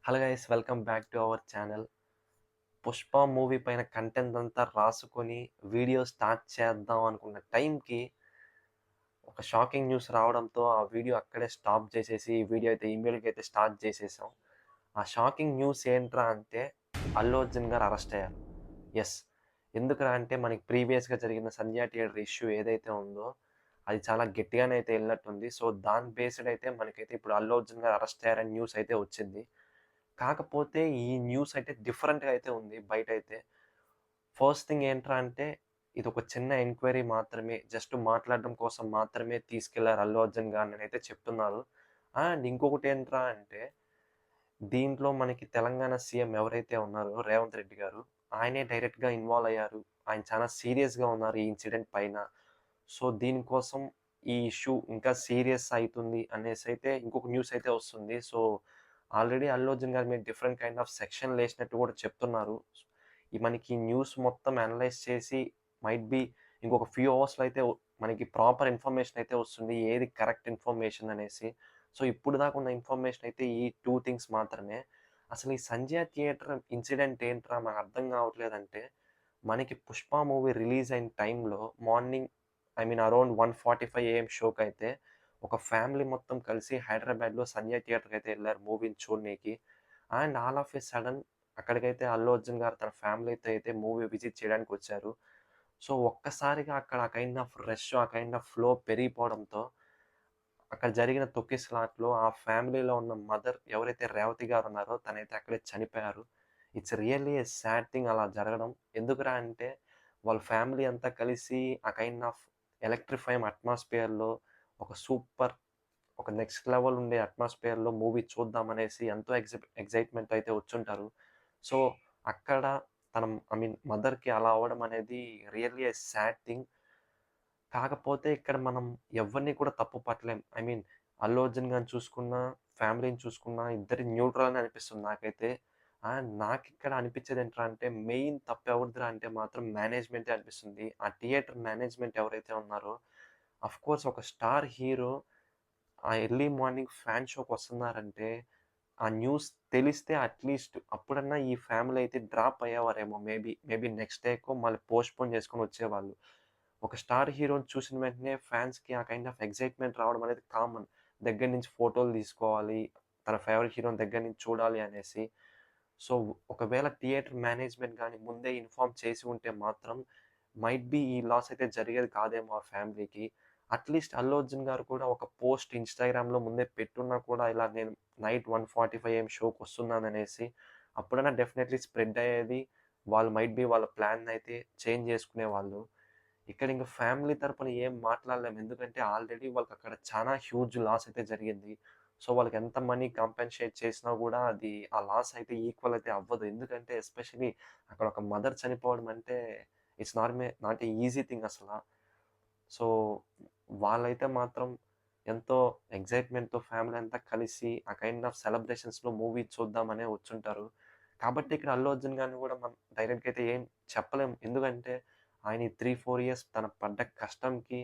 Hello guys, welcome back to our channel. 'Pushpa' movie పైన content అంతా రాసుకొని వీడియో స్టార్ట్ చేద్దాం అనుకున్న టైంకి ఒక షాకింగ్ న్యూస్ రావడంతో ఆ వీడియో అక్కడే స్టాప్ చేసేసి ఈ వీడియో అయితే ఇమ్మీడియట్‌గా అయితే స్టార్ట్ చేసేసాం. ఆ షాకింగ్ న్యూస్ ఏంట్రా అంటే అల్లు అర్జున్ గారు అరెస్ట్ అయ్యారు. యెస్. ఎందుకురా అంటే మనకి ప్రీవియస్‌గా జరిగిన 'సంధ్య థియేటర్' ఇష్యూ ఏదైతే ఉందో అది చాలా గట్టిగానే అయితే ఎళ్ళినట్టుంది. సో, దాని బేస్డ్ అయితే మనకైతే ఇప్పుడు అల్లు అర్జున్ గారు అరెస్ట్ అయ్యారని న్యూస్ అయితే వచ్చింది. కాకపోతే ఈ న్యూస్ అయితే డిఫరెంట్‌గా అయితే ఉంది బయటైతే. ఫస్ట్ థింగ్ ఏంట్రా అంటే ఇదొక చిన్న ఎంక్వైరీ మాత్రమే. జస్ట్ మాట్లాడడం కోసం మాత్రమే తీసుకెళ్లారు అల్లు అర్జున్ గారిననైతే చెప్తున్నారు. అండ్ ఇంకొకటేంట్రా అంటే దీంట్లో మనకి తెలంగాణ సీఎం ఎవరైతే ఉన్నారో రేవంత్ రెడ్డి గారు, ఆయనే డైరెక్ట్‌గా ఇన్వాల్వ్ అయ్యారు. ఆయన చాలా సీరియస్‌గా ఉన్నారు ఈ ఇన్సిడెంట్ పైన. సో, దీనికోసం ఈ ఇష్యూ ఇంకా సీరియస్ అయితుంది అనేసైతే ఇంకొక న్యూస్ అయితే వస్తుంది. సో, ఆల్రెడీ అల్లు అర్జున్ గారి మీద డిఫరెంట్ కైండ్ ఆఫ్ సెక్షన్‌లేసినట్టు కూడా చెప్తున్నారు. ఈ మనకి న్యూస్ మొత్తం అనలైజ్ చేసి మైట్ బీ ఇంకొక ఫ్యూ అవర్స్‌లో అయితే మనకి ప్రాపర్ ఇన్ఫర్మేషన్ అయితే వస్తుంది. ఏది కరెక్ట్ ఇన్ఫర్మేషన్ అనేసి. సో, ఇప్పుడు దాకా ఉన్న ఇన్ఫర్మేషన్ అయితే ఈ 2 థింగ్స్ మాత్రమే. అసలు ఈ 'సంధ్య థియేటర్' ఇన్సిడెంట్ ఏంట్రా నాకు అర్థం కావట్లేదంటే, మనకి 'పుష్ప' మూవీ రిలీజ్ అయిన టైంలో మార్నింగ్ అరౌండ్ 1:45 ఏఎం షోకైతే ఒక ఫ్యామిలీ మొత్తం కలిసి హైదరాబాద్‌లో 'సంధ్య థియేటర్‌కైతే ఎళ్లారు మూవీని చూడనీకి. And all of a sudden అక్కడికైతే అల్లు అర్జున్ గారు తన ఫ్యామిలీతో అయితే మూవీ విజిట్ చేయడానికొచ్చారు. సో, ఒక్కసారిగా అక్కడ ఆ కైండ్ ఆఫ్ రష్, ఆ కైండ్ ఆఫ్ ఫ్లో పెరిగిపోవడంతో అక్కడ జరిగిన తొక్కిసలాటలో ఆ ఫ్యామిలీలో ఉన్న మదర్ ఎవరైతే రేవతి గారున్నారో తనైతే అక్కడే చనిపోయారు. It's really a sad thing అలా జరగడం. ఎందుకురా అంటే వాళ్ళ ఫ్యామిలీ అంతా కలిసి ఆ కైండ్ ఆఫ్ ఎలక్ట్రిఫైయింగ్ అట్మాస్ఫియర్‌లో ఒక సూపర్ ఒక నెక్స్ట్ లెవెల్ ఉండే అట్మాస్ఫియర్‌లో మూవీ చూద్దామనేసి ఎంతో ఎక్సైట్‌మెంట్‌తో అయితే వచ్చుంటారు. సో, అక్కడ తన మదర్‌కి అలా అవ్వడం అనేది రియల్లీ ఎ సాడ్ థింగ్. కాకపోతే ఇక్కడ మనం ఎవ్వరిని కూడా తప్పు పట్టలేం. అల్లు అర్జున్ గారిని చూసుకున్నా, ఫ్యామిలీని చూసుకున్నా ఇద్దరి న్యూట్రల్ అని అనిపిస్తుంది నాకైతే. అండ్ నాకిక్కడ అనిపించేదేంట్రా అంటే మెయిన్ తప్పు ఎవరిదిరా అంటే మాత్రం మేనేజ్‌మెంటే అనిపిస్తుంది. ఆ థియేటర్ మేనేజ్‌మెంట్ ఎవరైతే ఉన్నారో ఆఫ్‌కోర్స్ ఒక స్టార్ హీరో ఆ ఎర్లీ మార్నింగ్ ఫ్యాన్ షోకొస్తున్నారంటే, ఆ న్యూస్ తెలిస్తే అట్‌లీస్ట్ అప్పుడన్నా ఈ ఫ్యామిలీ అయితే డ్రాప్ అయ్యేవారేమో మేబీ నెక్స్ట్ డేకో మళ్ళీ పోస్ట్‌పోన్ చేసుకొని వచ్చేవాళ్ళు. ఒక స్టార్ హీరోని చూసిన వెంటనే ఫ్యాన్స్‌కి ఆ కైండ్ ఆఫ్ ఎక్సైట్‌మెంట్ రావడం అనేది కామన్. దగ్గర నుంచి ఫోటోలు తీసుకోవాలి, తన ఫేవరెట్ హీరోని దగ్గర నుంచి చూడాలి అనేసి. సో, ఒకవేళ థియేటర్ మేనేజ్‌మెంట్ గాని ముందే ఇన్ఫార్మ్ చేసి ఉంటే మాత్రం మైట్ బీ ఈ లాస్ అయితే జరిగేది కాదేమో ఆ ఫ్యామిలీకి. అట్‌లీస్ట్ అల్లు అర్జున్ గారు కూడా ఒక పోస్ట్ ఇన్‌స్టాగ్రామ్‌లో ముందే పెట్టున్నా కూడా ఇలా నేను నైట్ 1:45 ఏఎం షోకొస్తున్నాననేసి. అప్పుడైనా డెఫినైట్‌లీ స్ప్రెడ్ అయ్యేది. వాళ్ళు మైట్ బీ వాళ్ళ ప్లాన్‌నయితే చేంజ్ చేసుకునేవాళ్ళు. ఇక్కడ ఇంక ఫ్యామిలీ తరపున ఏం మాట్లాడలేం. ఎందుకంటే ఆల్రెడీ వాళ్ళకక్కడ చానా హ్యూజ్ లాస్ అయితే జరిగింది. సో, వాళ్ళకి ఎంత మనీ కాంపెన్సేట్ చేసినా గూడా అది ఆ లాస్ అయితే ఈక్వల్ అయితే అవ్వదు. ఎందుకంటే ఎస్పెషల్లీ అక్కడ ఒక మదర్ చనిపోవడం అంటే it's not a easy thing అసల. సో, వాళ్ళైతే మాత్రం ఎంతో ఎక్సైట్‌మెంట్‌తో ఫ్యామిలీ అంతా కలిసి ఆ కైండ్ ఆఫ్ సెలబ్రేషన్స్‌లో మూవీ చూద్దామనే వచ్చుంటారు. కాబట్టి ఇక్కడ అల్లు అర్జున్ గారిని గూడా మనం డైరెక్ట్‌గా అయితే ఏం చెప్పలేం. ఎందుకంటే ఆయన ఈ 3, 4 ఇయర్స్ తను పడ్డ కష్టంకి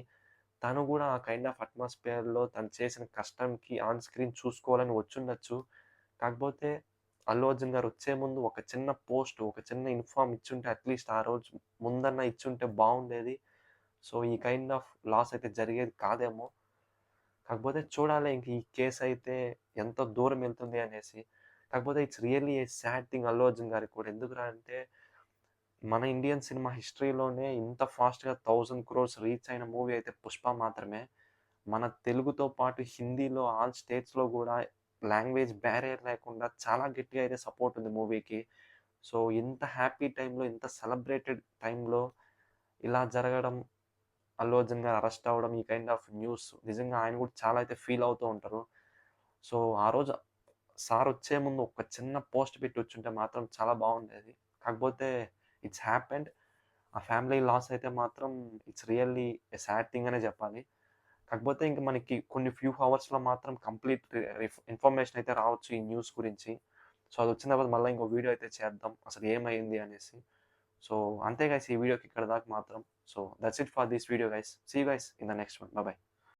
తను గూడా ఆ కైండ్ ఆఫ్ అట్మాస్ఫియర్‌లో తను చేసిన కష్టంకి ఆన్ స్క్రీన్ చూసుకోవాలని వచ్చుండొచ్చు. కాకపోతే అల్లు అర్జున్ గారు వచ్చే ముందు ఒక చిన్న పోస్ట్, ఒక చిన్న ఇన్ఫార్మ్ ఇచ్చుంటే అట్‌లీస్ట్ ఆ రోజు ముందన్న ఇచ్చుంటే బావుండేది. సో, ఈ కైండ్ ఆఫ్ లాస్ అయితే జరిగేది కాదేమో. కాకపోతే చూడాలి ఇంక ఈ కేసయితే ఎంత దూరం ఎళ్తుంది అనేసి. కాకపోతే it's really a sad thing Allu Arjun గారికి కూడా. ఎందుకురా అంటే మన ఇండియన్ సినిమా హిస్టరీలోనే ఇంత ఫాస్ట్‌గా 1000 క్రోర్స్ రీచ్ అయిన మూవీ అయితే 'పుష్ప' మాత్రమే. మన తెలుగుతో పాటు హిందీలో ఆల్ స్టేట్స్‌లో గూడా లాంగ్వేజ్ బ్యారియర్ లేకుండా చాలా గట్టిగా అయితే సపోర్ట్ ఉంది మూవీకి. సో, ఇంత హ్యాపీ టైమ్‌లో, ఇంత సెలబ్రేటెడ్ టైమ్‌లో ఇలా జరగడం, అల్లు అర్జున్ గారు అరెస్ట్ అవ్వడం, ఈ కైండ్ ఆఫ్ న్యూస్ నిజంగా ఆయన గూడా చాలా అయితే ఫీల్ అవుతూ ఉంటారు. సో, ఆ రోజు సారొచ్చే ముందు ఒక చిన్న పోస్ట్ పెట్టి వచ్చుంటే మాత్రం చాలా బావుండేది. కాకపోతే ఇట్స్ హ్యాపెండ్. ఆ ఫ్యామిలీ లాస్ అయితే మాత్రం it's really a sad thing అనే జెప్పాలి. కాకపోతే ఇంక మనకి కొన్ని ఫ్యూ హవర్స్‌లో మాత్రం కంప్లీట్ ఇన్ఫర్మేషన్ అయితే రావచ్చు ఈ న్యూస్ గురించి. సో, అదొచ్చిన తర్వాత మళ్ళా ఇంకో వీడియో అయితే చేద్దాం. అసలు ఏమైంది అనేసి. సో, అంతే గైస్ ఈ వీడియోకి ఇక్కడ దాకా మాత్రం. So, that's it for this video guys. See you guys in the next one. Bye by.